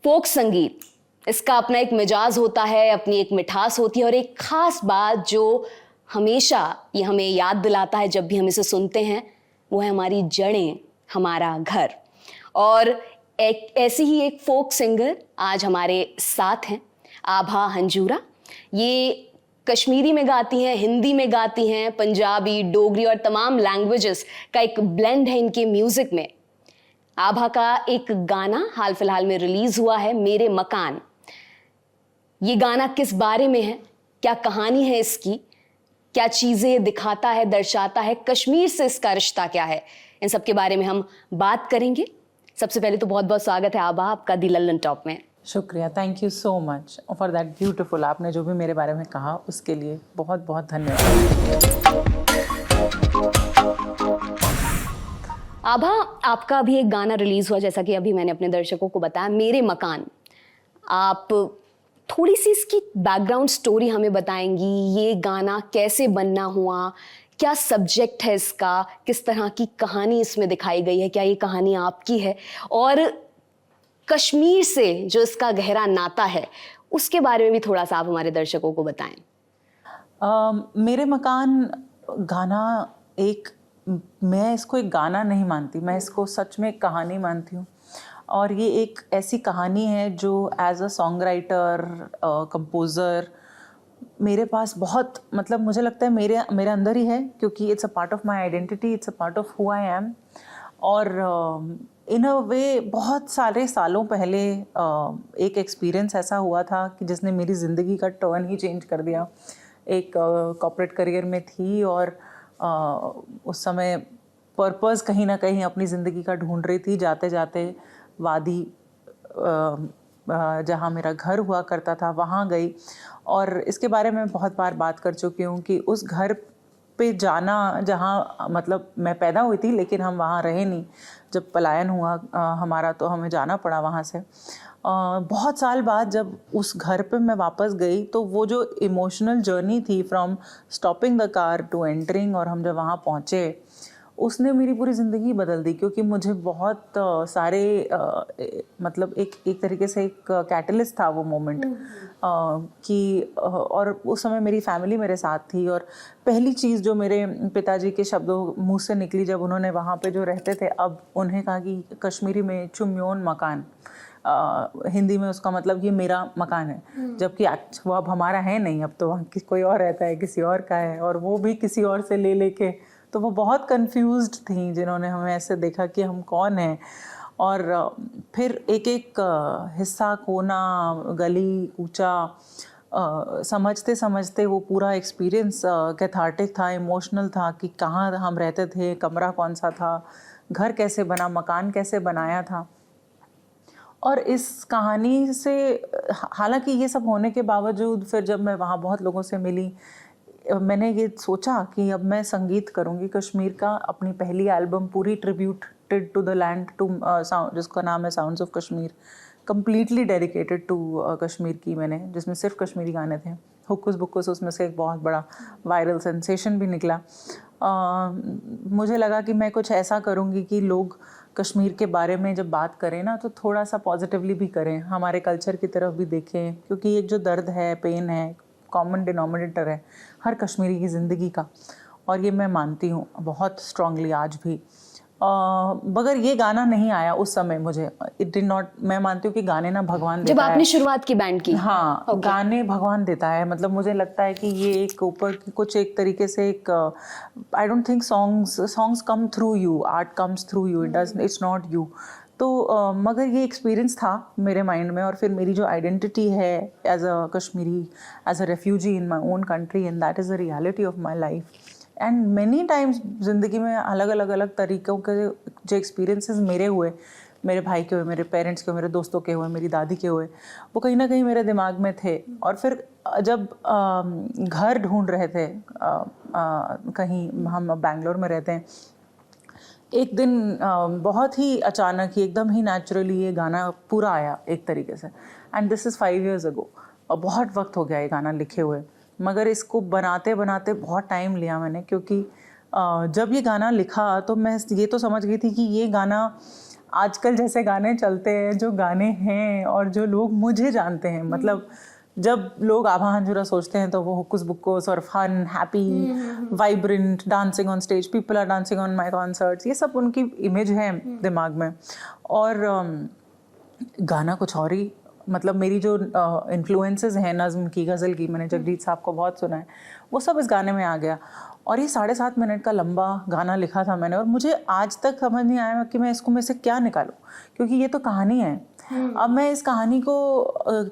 फोक संगीत, इसका अपना एक मिजाज होता है, अपनी एक मिठास होती है और एक खास बात जो हमेशा ये हमें याद दिलाता है जब भी हम इसे सुनते हैं, वो है हमारी जड़ें, हमारा घर। और एक ऐसी ही एक फोक सिंगर आज हमारे साथ हैं, आभा हंजूरा। ये कश्मीरी में गाती हैं, हिंदी में गाती हैं, पंजाबी, डोगरी और तमाम लैंग्वेजेस का एक ब्लेंड है इनके म्यूजिक में। आभा का एक गाना हाल फिलहाल में रिलीज हुआ है, मेरे मकान। ये गाना किस बारे में है, क्या कहानी है इसकी, क्या चीजें दिखाता है, दर्शाता है, कश्मीर से इसका रिश्ता क्या है, इन सब के बारे में हम बात करेंगे। सबसे पहले तो बहुत बहुत स्वागत है आभा आपका दी लल्लन टॉप में। शुक्रिया, thank you so much for that beautiful, आपने जो भी मेरे बारे में कहा उसके लिए बहुत बहुत धन्यवाद। आभा, आपका अभी एक गाना रिलीज हुआ, जैसा कि अभी मैंने अपने दर्शकों को बताया, मेरे मकान। आप थोड़ी सी इसकी बैकग्राउंड स्टोरी हमें बताएंगी, ये गाना कैसे बनना हुआ, क्या सब्जेक्ट है इसका, किस तरह की कहानी इसमें दिखाई गई है, क्या ये कहानी आपकी है, और कश्मीर से जो इसका गहरा नाता है उसके बारे में भी थोड़ा सा आप हमारे दर्शकों को बताएं। मेरे मकान गाना मैं इसको एक गाना नहीं मानती, मैं इसको सच में एक कहानी मानती हूँ। और ये एक ऐसी कहानी है जो as a song writer, composer मेरे पास बहुत, मतलब मुझे लगता है मेरे अंदर ही है, क्योंकि it's a part of my identity, it's a part of who I am. और इन अ वे बहुत सारे सालों पहले एक एक्सपीरियंस ऐसा हुआ था कि जिसने मेरी ज़िंदगी का टर्न ही चेंज कर दिया। एक कॉर्पोरेट करियर में थी और उस समय पर्पस कहीं ना कहीं अपनी ज़िंदगी का ढूंढ रही थी। जाते जाते वादी जहाँ मेरा घर हुआ करता था वहाँ गई, और इसके बारे में बहुत बार बात कर चुकी हूँ कि उस घर पे जाना जहाँ, मतलब मैं पैदा हुई थी लेकिन हम वहाँ रहे नहीं, जब पलायन हुआ हमारा तो हमें जाना पड़ा वहाँ से। बहुत साल बाद जब उस घर पे मैं वापस गई तो वो जो इमोशनल जर्नी थी from stopping the car to entering, और हम जब वहाँ पहुँचे, उसने मेरी पूरी ज़िंदगी बदल दी। क्योंकि मुझे बहुत सारे मतलब एक तरीके से एक कैटलिस्ट था वो मोमेंट कि और उस समय मेरी फैमिली मेरे साथ थी। और पहली चीज़ जो मेरे पिताजी के शब्दों मुँह से निकली जब उन्होंने वहाँ पे जो रहते थे, अब उन्हें कहा कि कश्मीरी में चुम्योन मकान, हिंदी में उसका मतलब ये मेरा मकान है, जबकि वो अब हमारा है नहीं, अब तो वहाँ कोई और रहता है, किसी और का है, और वो भी किसी और से ले लेके। तो वो बहुत कंफ्यूज्ड थी जिन्होंने हमें ऐसे देखा कि हम कौन हैं। और फिर एक एक हिस्सा, कोना, गली, कूचा समझते समझते वो पूरा एक्सपीरियंस कैथार्टिक था, इमोशनल था कि कहाँ हम रहते थे, कमरा कौन सा था, घर कैसे बना, मकान कैसे बनाया था। और इस कहानी से, हालांकि ये सब होने के बावजूद, फिर जब मैं वहाँ बहुत लोगों से मिली, मैंने ये सोचा कि अब मैं संगीत करूँगी कश्मीर का। अपनी पहली एल्बम पूरी tributed to the land, to जिसका नाम है sounds of Kashmir, completely dedicated to Kashmir की मैंने, जिसमें सिर्फ कश्मीरी गाने थे। हुक्कुस बुक्कुस उसमें से एक बहुत बड़ा वायरल सेंसेशन भी निकला। मुझे लगा कि मैं कुछ ऐसा करूँगी कि लोग कश्मीर के बारे में जब बात करें ना, तो थोड़ा सा पॉजिटिवली भी करें, हमारे कल्चर की तरफ भी देखें, क्योंकि एक जो दर्द है, पेन है, कॉमन डिनोमिनेटर है हर कश्मीरी की ज़िंदगी का। और ये मैं मानती हूँ बहुत स्ट्रांगली आज भी। मगर ये गाना नहीं आया उस समय, मुझे इट डिड नॉट, मैं मानती हूँ कि गाने ना भगवान देता है। जब आपने शुरुआत की बैंड की? हाँ, गाने भगवान देता है। मतलब मुझे लगता है कि ये एक ऊपर कुछ एक तरीके से एक, आई don't think songs come through you, art comes through you, it's not you. तो मगर ये एक्सपीरियंस था मेरे माइंड में। और फिर मेरी जो आइडेंटिटी है as a Kashmiri, as a refugee in my own country, and that is the reality of my life. And many times ज़िंदगी में अलग तरीक़ों के जो एक्सपीरियंसेस मेरे हुए, मेरे भाई के हुए, मेरे पेरेंट्स के हुए, मेरे दोस्तों के हुए, मेरी दादी के हुए, वो कहीं ना कहीं मेरे दिमाग में थे। और फिर जब घर ढूंढ रहे थे, कहीं, हम बेंगलोर में रहते हैं, एक दिन बहुत ही अचानक ही, एकदम ही नेचुरली ये गाना पूरा आया एक तरीके से। And this is 5 years ago, और बहुत वक्त हो गया ये गाना लिखे हुए। मगर इसको बनाते बनाते बहुत टाइम लिया मैंने, क्योंकि जब ये गाना लिखा तो मैं ये तो समझ गई थी कि ये गाना आजकल जैसे गाने चलते हैं, जो गाने हैं और जो लोग मुझे जानते हैं, मतलब जब लोग आभा हंजुरा सोचते हैं तो वो हुक्कुस बुक्कुस और fun, happy, vibrant, dancing on stage, people are dancing on my concerts, ये सब उनकी इमेज है दिमाग में। और गाना कुछ और ही, मतलब मेरी जो इन्फ्लुएंसेस हैं नज़्म की, गज़ल की, मैंने जगजीत साहब को बहुत सुना है, वो सब इस गाने में आ गया। और ये 7.5 मिनट का लंबा गाना लिखा था मैंने, और मुझे आज तक समझ नहीं आया कि मैं इसको में से क्या निकालूं, क्योंकि ये तो कहानी है। अब मैं इस कहानी को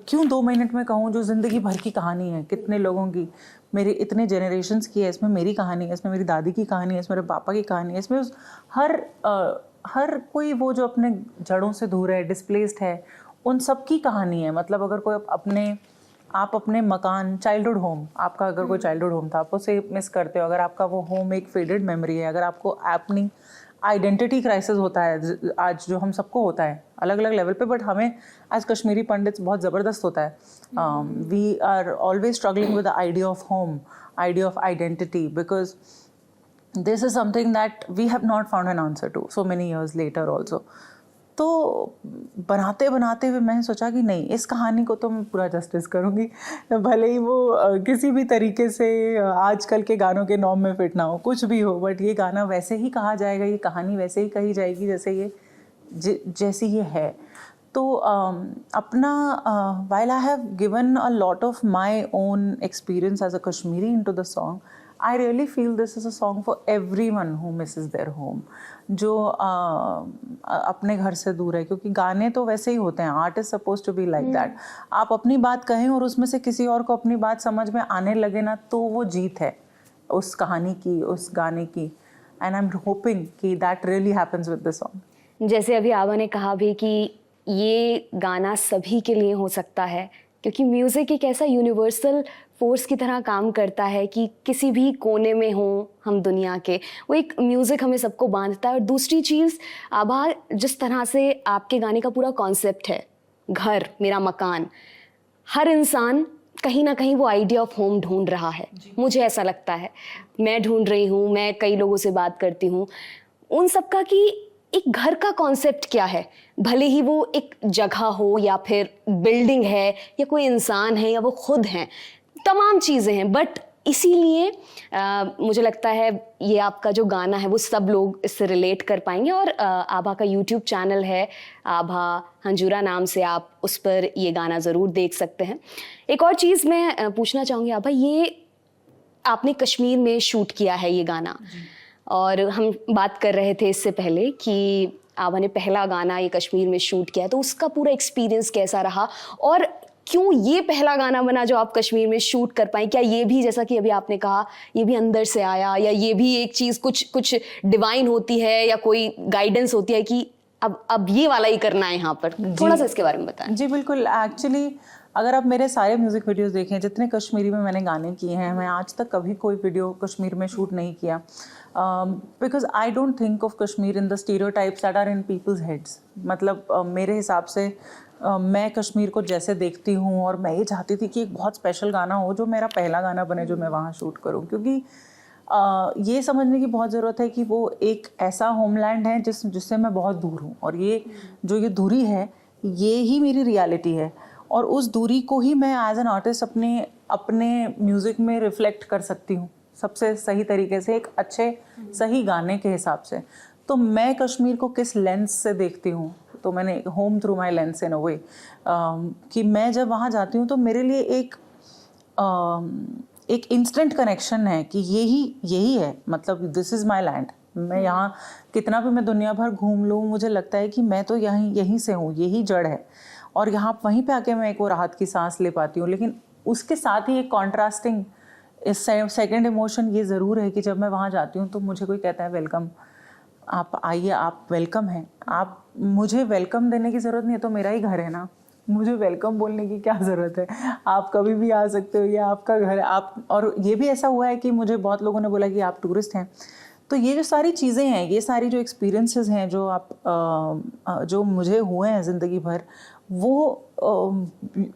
क्यों 2 मिनट में कहूँ, जो ज़िंदगी भर की कहानी है, कितने लोगों की, मेरे इतने जनरेशन्स की है, इसमें मेरी कहानी है, इसमें मेरी दादी की कहानी है, इसमें मेरे पापा की कहानी है, इसमें हर कोई वो जो अपने जड़ों से दूर है, डिस्प्लेस्ड है, उन सब की कहानी है। मतलब अगर कोई आप अपने मकान, चाइल्डहुड होम, आपका अगर कोई चाइल्डहुड होम था, आप उसे मिस करते हो, अगर आपका वो होम एक फेडेड मेमोरी है, अगर आपको अपनी आइडेंटिटी क्राइसिस होता है आज, जो हम सबको होता है अलग अलग लेवल पे, बट हमें एज कश्मीरी पंडित्स बहुत ज़बरदस्त होता है। We are always struggling with the idea of home, idea of identity, because this is something that we have not found an answer to so many years later also. तो बनाते बनाते हुए मैंने सोचा कि नहीं, इस कहानी को तो मैं पूरा जस्टिस करूँगी, भले ही वो किसी भी तरीके से आजकल के गानों के नॉर्म में फिट ना हो, कुछ भी हो, बट ये गाना वैसे ही कहा जाएगा, ये कहानी वैसे ही कही जाएगी जैसी ये है। तो अपना while I have given a lot of my own experience as a Kashmiri into the song, I really feel this is a song for everyone who misses their home, जो अपने घर से दूर है, क्योंकि गाने तो वैसे ही होते हैं, art is suppose to be like that. आप अपनी बात कहें और उसमें से किसी और को अपनी बात समझ में आने लगे ना, तो वो जीत है उस कहानी की, उस गाने की। एंड आई एम होपिंग कि that really happens with this song. जैसे अभी आभा ने कहा भी कि ये गाना सभी के लिए हो सकता है, क्योंकि म्यूज़िक एक ऐसा यूनिवर्सल फोर्स की तरह काम करता है कि किसी भी कोने में हो हम दुनिया के, वो एक म्यूज़िक हमें सबको बांधता है। और दूसरी चीज़, आभा, जिस तरह से आपके गाने का पूरा कॉन्सेप्ट है, घर मेरा मकान, हर इंसान कहीं ना कहीं वो आइडिया ऑफ होम ढूंढ रहा है, मुझे ऐसा लगता है, मैं ढूंढ रही हूँ, मैं कई लोगों से बात करती हूँ, उन सबका कि एक घर का कॉन्सेप्ट क्या है, भले ही वो एक जगह हो या फिर बिल्डिंग है या कोई इंसान है या वो खुद हैं, तमाम चीज़ें हैं, बट इसीलिए मुझे लगता है ये आपका जो गाना है वो सब लोग इससे रिलेट कर पाएंगे। और आभा का यूट्यूब चैनल है आभा हंजुरा नाम से, आप उस पर ये गाना ज़रूर देख सकते हैं। एक और चीज़ मैं पूछना चाहूँगी आभा, ये आपने कश्मीर में शूट किया है ये गाना, और हम बात कर रहे थे इससे पहले कि आभा ने पहला गाना ये कश्मीर में शूट किया, तो उसका पूरा एक्सपीरियंस कैसा रहा, और क्यों ये पहला गाना बना जो आप कश्मीर में शूट कर पाए? क्या ये भी, जैसा कि अभी आपने कहा, ये भी अंदर से आया, या ये भी एक चीज़ कुछ डिवाइन होती है या कोई गाइडेंस होती है कि अब ये वाला ही करना है यहाँ पर? थोड़ा सा इसके बारे में बताएं। जी बिल्कुल, एक्चुअली अगर आप मेरे सारे म्यूज़िक वीडियोस देखें, जितने कश्मीरी में मैंने गाने किए हैं, मैं आज तक कभी कोई वीडियो कश्मीर में शूट नहीं किया, because I don't think of Kashmir in the stereotypes that are in people's heads. मतलब मेरे हिसाब से मैं कश्मीर को जैसे देखती हूँ, और मैं ये चाहती थी कि एक बहुत स्पेशल गाना हो जो मेरा पहला गाना बने जो मैं वहाँ शूट करूँ, क्योंकि ये समझने की बहुत ज़रूरत है कि वो एक ऐसा होमलैंड है जिससे मैं बहुत दूर हूँ, और ये दूरी है, ये ही मेरी रियलिटी है, और उस दूरी को ही मैं एज एन आर्टिस्ट अपने म्यूज़िक में रिफ्लेक्ट कर सकती हूँ सबसे सही तरीके से, एक अच्छे सही गाने के हिसाब से। तो मैं कश्मीर को किस लेंस से देखती हूँ, तो मैंने home through my lens in a way, कि मैं जब वहाँ जाती हूँ तो मेरे लिए एक इंस्टेंट कनेक्शन है कि यही है, मतलब दिस इज़ माई लैंड। मैं यहाँ कितना भी मैं दुनिया भर घूम लूँ, मुझे लगता है कि मैं तो यहीं से हूँ, यही जड़ है, और यहाँ वहीं पे आके मैं एक वो राहत की सांस ले पाती हूँ। लेकिन उसके साथ ही एक कॉन्ट्रास्टिंग सेकेंड इमोशन ये ज़रूर है कि जब मैं वहाँ जाती हूँ तो मुझे कोई कहता है वेलकम, आप आइए, आप वेलकम हैं, आप मुझे वेलकम देने की ज़रूरत नहीं है, तो मेरा ही घर है ना, मुझे वेलकम बोलने की क्या ज़रूरत है, आप कभी भी आ सकते हो, ये आपका घर है। आप, और ये भी ऐसा हुआ है कि मुझे बहुत लोगों ने बोला कि आप टूरिस्ट हैं। तो ये जो सारी चीज़ें हैं, ये सारी जो एक्सपीरियंसेस हैं जो मुझे हुए हैं ज़िंदगी भर, वो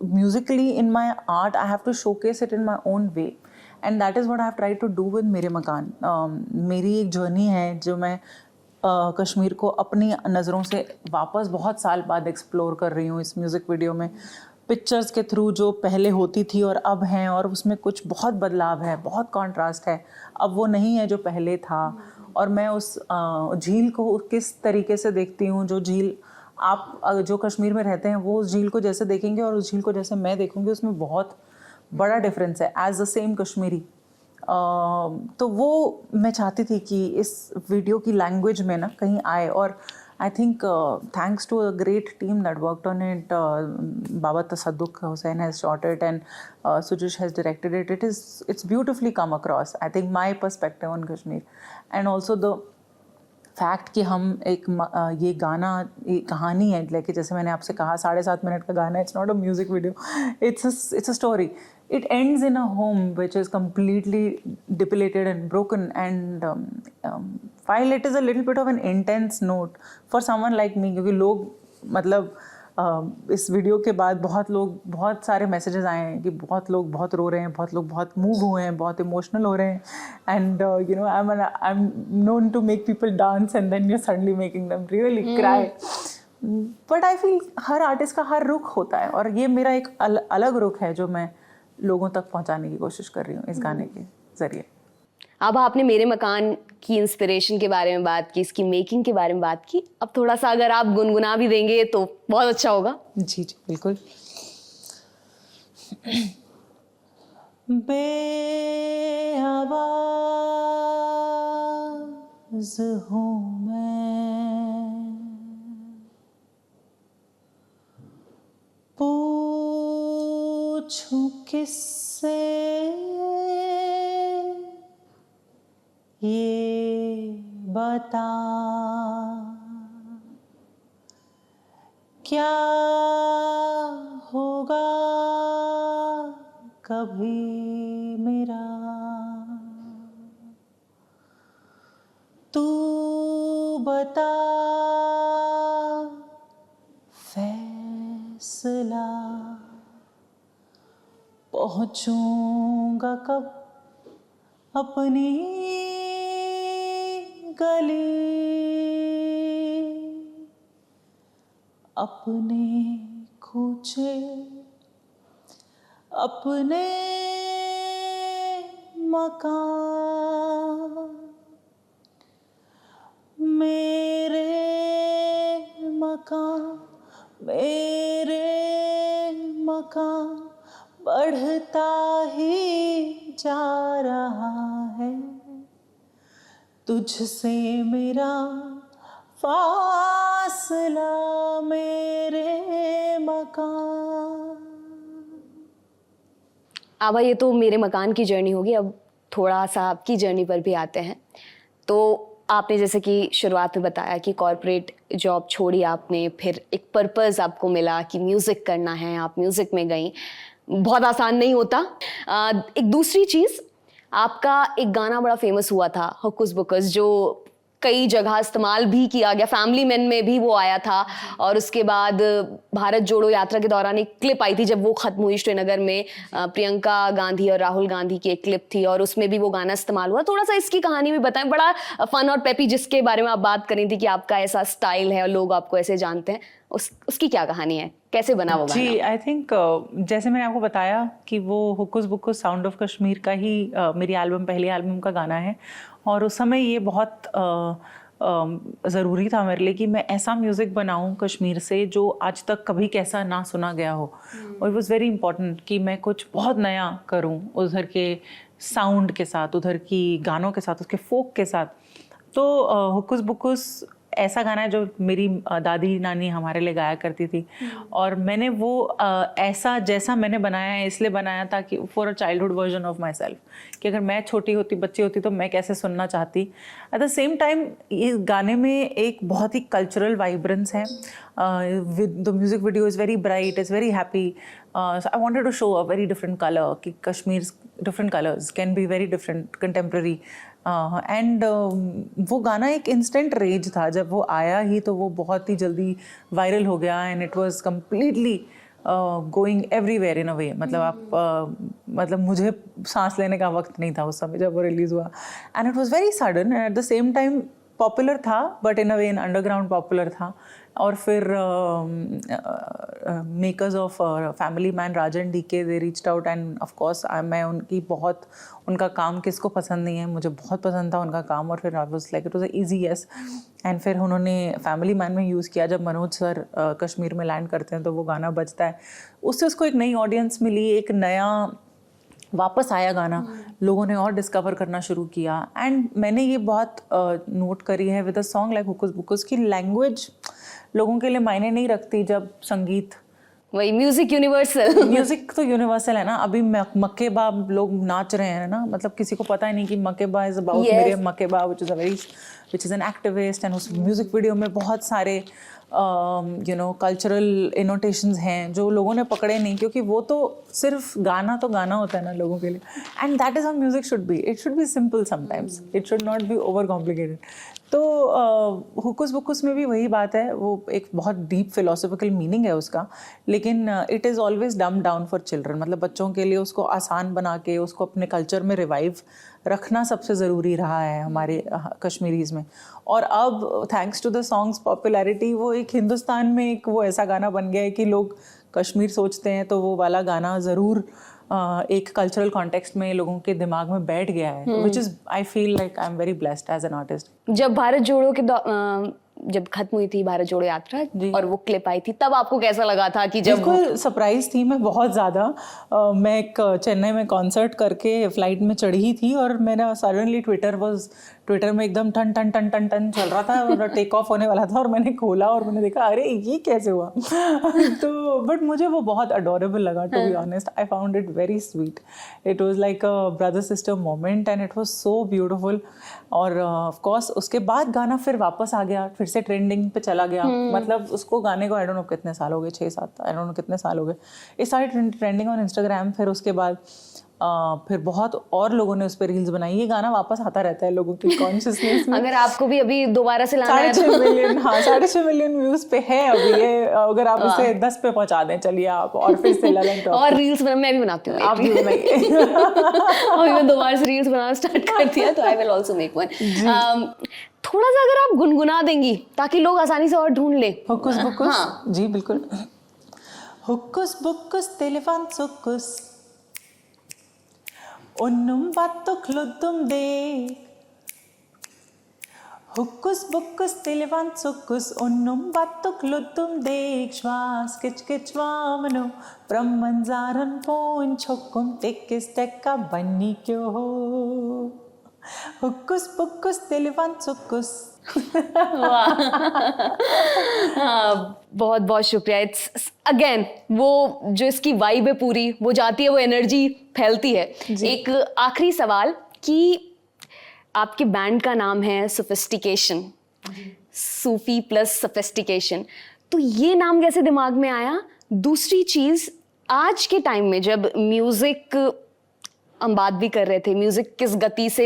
musically in my art I have to showcase it in my own way, and that is what I have tried to do with मेरे मकान। मेरी एक जर्नी है जो मैं कश्मीर को अपनी नज़रों से वापस बहुत साल बाद एक्सप्लोर कर रही हूँ इस म्यूज़िक वीडियो में। पिक्चर्स के थ्रू जो पहले होती थी और अब हैं, और उसमें कुछ बहुत बदलाव है, बहुत कॉन्ट्रास्ट है। अब वो नहीं है जो पहले था, और मैं उस झील को किस तरीके से देखती हूँ, जो झील आप जो कश्मीर में रहते हैं वो उस झील को जैसे देखेंगे और उस झील को जैसे मैं देखूँगी, उसमें बहुत बड़ा डिफरेंस है एज द सेम कश्मीरी। तो वो मैं चाहती थी कि इस वीडियो की लैंग्वेज में ना कहीं आए, और I think thanks to a great team that worked on it, Baba Tasadduq Hussain has shot it and Sujish has directed it. It's beautifully come across, I think, my perspective on Kashmir, and also the fact कि हम एक ये गाना, ये कहानी है, like जैसे मैंने आपसे कहा 7.5 मिनट का गाना, it's not a music video, it's a story. It ends in a home which is completely depilated and broken, and while it is a little bit of an intense note for someone like me, क्योंकि लोग मतलब इस video के बाद बहुत सारे messages आए हैं कि बहुत लोग बहुत रो रहे हैं, बहुत लोग बहुत मूव हुए हैं, बहुत इमोशनल हो रहे हैं, and you know I am known to make people dance and then you are suddenly making them really cry. But I feel हर आर्टिस्ट का हर रुख होता है, और ये मेरा एक अलग रुख है जो मैं लोगों तक पहुंचाने की कोशिश कर रही हूँ इस गाने के ज़रिए. अब आपने मेरे मकान की इंस्पिरेशन के बारे में बात की, इसकी मेकिंग के बारे में बात की, अब थोड़ा सा अगर आप गुनगुना भी देंगे तो बहुत अच्छा होगा. जी जी बिल्कुल. बेआवाज़ हूँ मैं, पूछूं किससे ये बता, क्या होगा कभी मेरा, तू बता फैसला, पहुँचूंगा कब अपनी गली, अपने कूचे, अपने मकान, मेरे मकान, मेरे मकान बढ़ता ही जा रहा है, तुझसे मेरा फासला, मेरे मकान. अब ये तो मेरे मकान की जर्नी होगी, अब थोड़ा सा आपकी जर्नी पर भी आते हैं. तो आपने जैसे कि शुरुआत में बताया कि कॉर्पोरेट जॉब छोड़ी आपने, फिर एक पर्पस आपको मिला कि म्यूज़िक करना है, आप म्यूज़िक में गई. बहुत आसान नहीं होता. एक दूसरी चीज़, आपका एक गाना बड़ा फेमस हुआ था, हुक्कुस बुक्कुस, जो कई जगह इस्तेमाल भी किया गया, फैमिली मैन में भी वो आया था, और उसके बाद भारत जोड़ो यात्रा के दौरान एक क्लिप आई थी जब वो ख़त्म हुई श्रीनगर में, प्रियंका गांधी और राहुल गांधी की एक क्लिप थी, और उसमें भी वो गाना इस्तेमाल हुआ. थोड़ा सा इसकी कहानी भी बताएं. बड़ा फन और पेपी, जिसके बारे में आप बात कर रही थी कि आपका ऐसा स्टाइल है और लोग आपको ऐसे जानते हैं, उसकी क्या कहानी है, कैसे बना वो गाना? जी, आई थिंक जैसे मैंने आपको बताया कि वो हुक्कुस बुक्कुस साउंड ऑफ कश्मीर का ही मेरी पहली एल्बम का गाना है, और उस समय ये बहुत ज़रूरी था मेरे लिए कि मैं ऐसा म्यूज़िक बनाऊं कश्मीर से जो आज तक कभी कैसा ना सुना गया हो. और इट वॉज़ वेरी इंपॉर्टेंट कि मैं कुछ बहुत नया करूं उधर के साउंड के साथ, उधर की गानों के साथ, उसके फोक के साथ. तो हुक्कुस बुक्कुस ऐसा गाना है जो मेरी दादी नानी हमारे लिए गाया करती थी, और मैंने वो ऐसा जैसा मैंने बनाया है इसलिए बनाया था कि for a childhood version of my self, कि अगर मैं छोटी होती, बच्ची होती, तो मैं कैसे सुनना चाहती. एट द सेम टाइम इस गाने में एक बहुत ही कल्चरल वाइब्रेंस है. The music video is very bright, is very happy. I wanted to show a very different colour, कि Kashmir different colours can be very different contemporary. And वो गाना एक इंस्टेंट रेज था. जब वो आया ही तो वो बहुत ही जल्दी वायरल हो गया, and it was completely going everywhere in a way. मतलब आप मतलब मुझे सांस लेने का वक्त नहीं था उस समय जब वो रिलीज़ हुआ, and it was very sudden. And at the same time popular था but in a way underground popular था। और फिर makers of family man Raj and DK they reached out and of course मैं उनकी बहुत, उनका काम किसको पसंद नहीं है, मुझे बहुत पसंद था उनका काम। और फिर I was like it was easy yes. And फिर उन्होंने फैमिली मैन में यूज़ किया, जब मनोज सर कश्मीर में लैंड करते हैं तो वो गाना बजता है, उससे उसको एक नई ऑडियंस मिली, एक नया वापस आया गाना, लोगों ने और डिस्कवर करना शुरू किया। एंड मैंने ये बहुत नोट करी है with a song like hooks books की लैंग्वेज लोगों के लिए मायने नहीं रखती जब संगीत, वही म्यूजिक यूनिवर्सल। म्यूजिक तो यूनिवर्सल है ना। अभी मक्केबा लोग नाच रहे हैं ना, मतलब किसी को पता ही नहीं कि Makeba is about Miriam Makeba which is an activist, and उस म्यूजिक वीडियो में बहुत सारे कल्चरल इनोटेशंस हैं जो लोगों ने पकड़े नहीं, क्योंकि वो तो सिर्फ गाना तो गाना होता है ना लोगों के लिए। And that is how music should be, it should be simple sometimes, it should not be over complicated. तो हुक्स बुक्स में भी वही बात है, वो एक बहुत डीप फिलोसॉफिकल मीनिंग है उसका, लेकिन it is always dumped down for children. मतलब बच्चों के लिए उसको आसान बना के उसको अपने कल्चर में रिवाइव रखना सबसे ज़रूरी रहा है हमारे कश्मीरीज़ में। और अब thanks to the song's popularity वो एक हिंदुस्तान में एक वो ऐसा गाना बन गया है कि लोग कश्मीर सोचते हैं तो वो वाला गाना ज़रूर एक कल्चरल कॉन्टेक्स्ट में लोगों के दिमाग में बैठ गया है, which is I feel like I am very blessed as an artist. जब भारत जोड़ो के जब खत्म हुई थी भारत जोड़ो यात्रा और वो क्लिप आई थी, तब आपको कैसा लगा था कि जब? बिल्कुल सरप्राइज थी मैं बहुत ज़्यादा। मैं एक चेन्नई में कॉन्सर्ट करके फ्लाइट में चढ़ी थी और मेरा सडनली ट्विटर में एकदम टन टन टन टन टन चल रहा था और टेक ऑफ होने वाला था, और मैंने खोला और मैंने देखा अरे ये कैसे हुआ। तो बट मुझे वो बहुत अडोरेबल लगा, to be honest. I found it very sweet, it was like a brother sister moment and it was so beautiful. और ऑफ कोर्स उसके बाद गाना फिर वापस आ गया, फिर से ट्रेंडिंग पे चला गया। मतलब उसको गाने को आई डोंट नो कितने साल हो गए, 6-7 आई डोंट नो कितने साल हो गए। It started trending on Instagram. फिर उसके बाद फिर बहुत और लोगों ने उस पर रील्स बनाई। ये गाना वापस आता रहता है लोगों की कॉन्शियसनेस में। अगर आपको भी अभी दोबारा से लाना है 6.5 मिलियन, हाँ 6.5 मिलियन व्यूज पे है अभी ये। अगर आप इसे 10 पे पहुंचा दें, चलिए आप, और फिर से ललन टॉप और रील्स मैं भी बनाती हूँ, आप भी बनाइए। अभी मैं दोबारा से रील्स बनाना स्टार्ट कर दिया, तो I will also make one. थोड़ा सा अगर आप गुनगुना देंगी ताकि लोग आसानी से और ढूंढ ले। हुक्स बुक्स, जी बिल्कुल। हुक्स बुक्स तेलेफान सुक्स ഒന്നും പത്തുക്ലുത്തും ദേ ഹുക്കുസ് ബുക്കുസ് തിലവൻ സുക്കുസ് ഒന്നും പത്തുക്ലുത്തും ദേ ശ്വാസ് കിച്ച് കിച്ച് വാമനോ ബ്രഹ്മൻസാരൻ പോൻ ചൊക്കും തെക്കിസ് തെക്ക ബന്നിക്കോ हुक्कुस बुक्कुस तिलवन सुक्कुस। बहुत बहुत शुक्रिया। इट्स अगेन वो जो इसकी वाइब है पूरी, वो जाती है, वो एनर्जी फैलती है। एक आखिरी सवाल कि आपके बैंड का नाम है सोफिस्टिकेशन, सूफी प्लस सोफिस्टिकेशन, तो ये नाम कैसे दिमाग में आया? दूसरी चीज, आज के टाइम में जब म्यूजिक, हम बात भी कर रहे थे, म्यूजिक किस गति से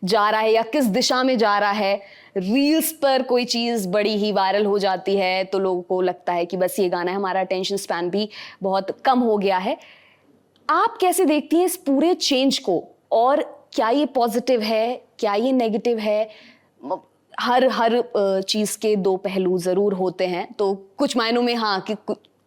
जा रहा है या किस दिशा में जा रहा है, रील्स पर कोई चीज़ बड़ी ही वायरल हो जाती है तो लोगों को लगता है कि बस ये गाना है, हमारा अटेंशन स्पैन भी बहुत कम हो गया है। आप कैसे देखती हैं इस पूरे चेंज को, और क्या ये पॉजिटिव है, क्या ये नेगेटिव है? हर चीज़ के दो पहलू ज़रूर होते हैं, तो कुछ मायनों में हाँ कि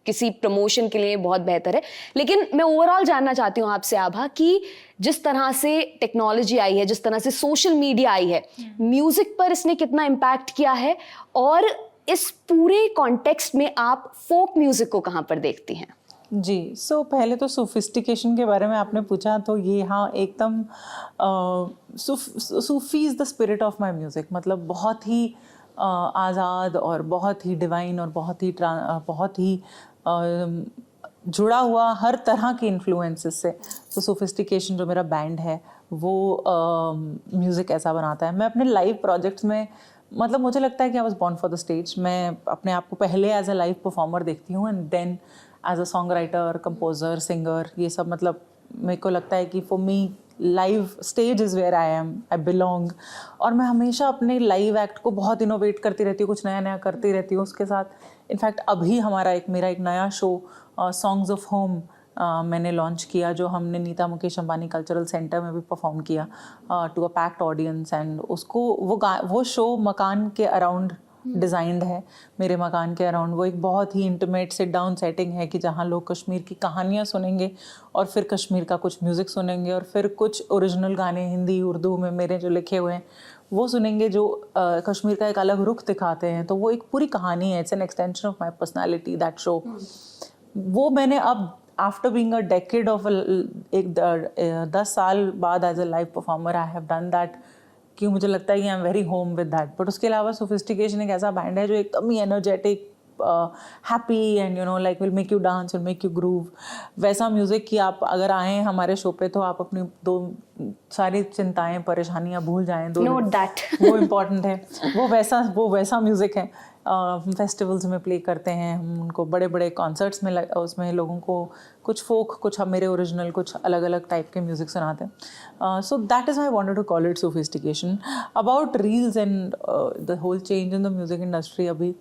किसी प्रमोशन के लिए बहुत बेहतर है, लेकिन मैं ओवरऑल जानना चाहती हूँ आपसे आभा कि जिस तरह से टेक्नोलॉजी आई है, जिस तरह से सोशल मीडिया आई है, म्यूजिक पर इसने कितना इम्पैक्ट किया है, और इस पूरे कॉन्टेक्स्ट में आप फोक म्यूजिक को कहाँ पर देखती हैं? जी, सो पहले तो सोफिस्टिकेशन के बारे में आपने पूछा, तो ये हाँ एकदम Sufi is the spirit of my music. मतलब बहुत ही आज़ाद और बहुत ही डिवाइन और बहुत ही जुड़ा हुआ हर तरह के इन्फ्लुएंसेस से। तो सोफिस्टिकेशन जो मेरा बैंड है वो म्यूज़िक ऐसा बनाता है। मैं अपने लाइव प्रोजेक्ट्स में, मतलब मुझे लगता है कि I was born for the stage. मैं अपने आप को पहले एज अ लाइव परफॉर्मर देखती हूँ and then as a song writer, composer, singer, ये सब। मतलब मेरे को लगता है कि for me live stage is where I am, I belong. और मैं हमेशा अपने लाइव एक्ट को बहुत इनोवेट करती रहती हूँ, कुछ नया नया करती रहती हूँ उसके साथ। इनफैक्ट अभी मेरा एक नया शो सॉन्ग्स ऑफ होम मैंने लॉन्च किया, जो हमने नीता मुकेश अंबानी कल्चरल सेंटर में भी परफॉर्म किया to a packed audience. And उसको वो शो मकान के अराउंड डिज़ाइंड है, मेरे मकान के अराउंड। वो एक बहुत ही इंटीमेट सिट डाउन सेटिंग है कि जहाँ लोग कश्मीर की कहानियाँ सुनेंगे और फिर कश्मीर का कुछ म्यूज़िक सुनेंगे और फिर कुछ ओरिजिनल गाने हिंदी उर्दू में मेरे जो लिखे हुए हैं वो सुनेंगे, जो कश्मीर का एक अलग रुख दिखाते हैं। तो वो एक पूरी कहानी है, it's an extension of my personality that show. वो मैंने अब after being a decade of एक 10 साल बाद as a live performer I have done that, कि मुझे लगता है कि I am very home with that. But उसके अलावा सोफिस्टिकेशन एक ऐसा बैंड है जो एकदम ही energetic, happy and you know like will make you dance, will make you groove, वैसा म्यूज़िक कि आप अगर आएँ हमारे शो पे तो आप अपनी सारी चिंताएं परेशानियां भूल जाएं। नोट दैट वो इम्पॉर्टेंट है। वो वैसा म्यूज़िक है। फेस्टिवल्स में प्ले करते हैं हम उनको, बड़े बड़े कॉन्सर्ट्स में उसमें लोगों को कुछ फोक, कुछ मेरे ओरिजिनल, कुछ अलग अलग टाइप के म्यूज़िक सुनाते हैं। So that is I wanted to call it sophistication. About reels and the whole change in the music industry, अभी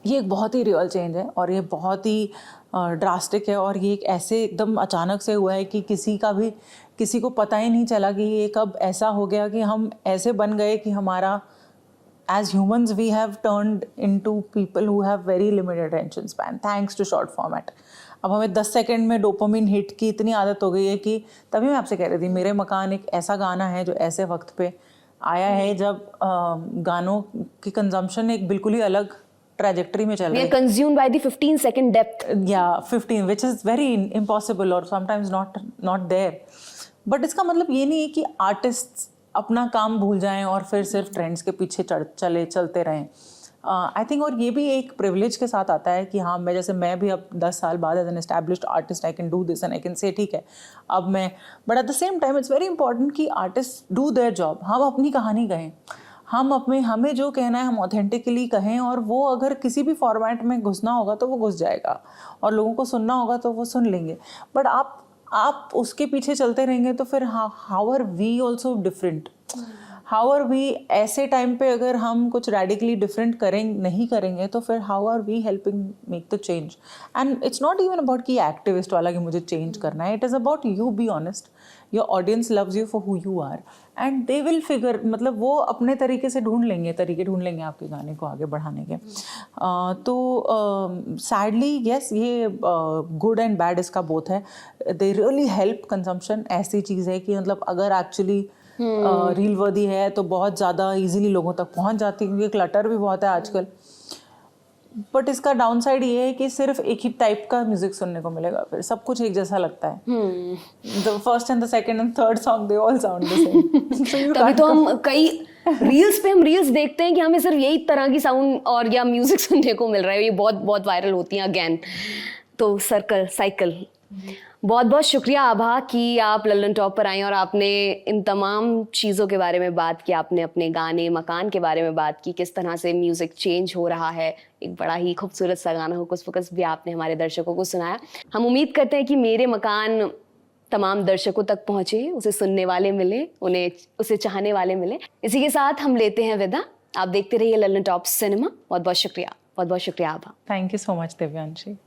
ये एक बहुत ही रियल चेंज है और ये बहुत ही ड्रास्टिक है, और ये एक ऐसे एकदम अचानक से हुआ है कि किसी को पता ही नहीं चला कि ये कब ऐसा हो गया कि हम ऐसे बन गए कि हमारा as humans we have turned into people who have very limited attention span thanks to short format. अब हमें 10 सेकंड में डोपामिन हिट की इतनी आदत हो गई है कि तभी मैं आपसे कह रही थी मेरे मकान एक ऐसा गाना है जो ऐसे वक्त पे आया है जब गानों की कंजम्पशन एक बिल्कुल ही अलग ट्रैजेक्टरी में चल रही है। We are consumed by the 15-second depth. Yeah, 15, which is very impossible or sometimes not there. But इसका मतलब ये नहीं है कि आर्टिस्ट अपना काम भूल जाएं और फिर सिर्फ ट्रेंड्स के पीछे चलते रहें। आई थिंक और ये भी एक प्रिविलेज के साथ आता है कि हाँ, मैं भी अब 10 साल बाद as an established artist I can do this and I can say ठीक है अब मैं, but at the same time it's very important कि आर्टिस्ट डू देयर जॉब। हम अपनी कहानी कहें, हमें जो कहना है हम ऑथेंटिकली कहें, और वो अगर किसी भी फॉर्मेट में घुसना होगा तो वो घुस जाएगा और लोगों को सुनना होगा तो वो सुन लेंगे। बट आप उसके पीछे चलते रहेंगे तो फिर how are we also different, how are we ऐसे टाइम पे अगर हम कुछ रेडिकली डिफरेंट नहीं करेंगे तो फिर how are we helping make the change. And it's not even about कि एक्टिविस्ट वाला कि मुझे चेंज करना है, it is about you be honest, your audience loves you for who you are and they will figure, मतलब वो अपने तरीके से ढूंढ लेंगे आपके गाने को आगे बढ़ाने के। तो सैडली येस, ये गुड एंड बैड इसका बोथ है। दे रियली हेल्प कंजम्पशन, ऐसी चीज़ है कि मतलब अगर एक्चुअली रील वर्दी है तो बहुत ज़्यादा इजीली लोगों तक पहुंच जाती है, क्योंकि क्लटर भी बहुत है आजकल। बट इसका डाउन साइड ये है कि सिर्फ एक ही टाइप का म्यूजिक सुनने को मिलेगा, फिर सब कुछ एक जैसा लगता है। The first and the second and third song they all sound the same. तभी तो हम कई रील्स देखते हैं कि हमें सिर्फ यही तरह की साउंड और या म्यूजिक सुनने को मिल रहा है। ये बहुत बहुत वायरल होती हैं अगेन। तो साइकिल बहुत बहुत शुक्रिया आभा कि आप लल्लन टॉप पर आए और आपने इन तमाम चीज़ों के बारे में बात की। आपने अपने गाने मकान के बारे में बात की, किस तरह से म्यूज़िक चेंज हो रहा है। एक बड़ा ही खूबसूरत सा गाना हुक्स फुकस भी आपने हमारे दर्शकों को सुनाया। हम उम्मीद करते हैं कि मेरे मकान तमाम दर्शकों तक पहुँचे, उसे सुनने वाले मिले, उसे चाहने वाले मिले। इसी के साथ हम लेते हैं विदा। आप देखते रहिए लल्लन टॉप सिनेमा। बहुत बहुत शुक्रिया Abha. Thank you so much Divyanshi.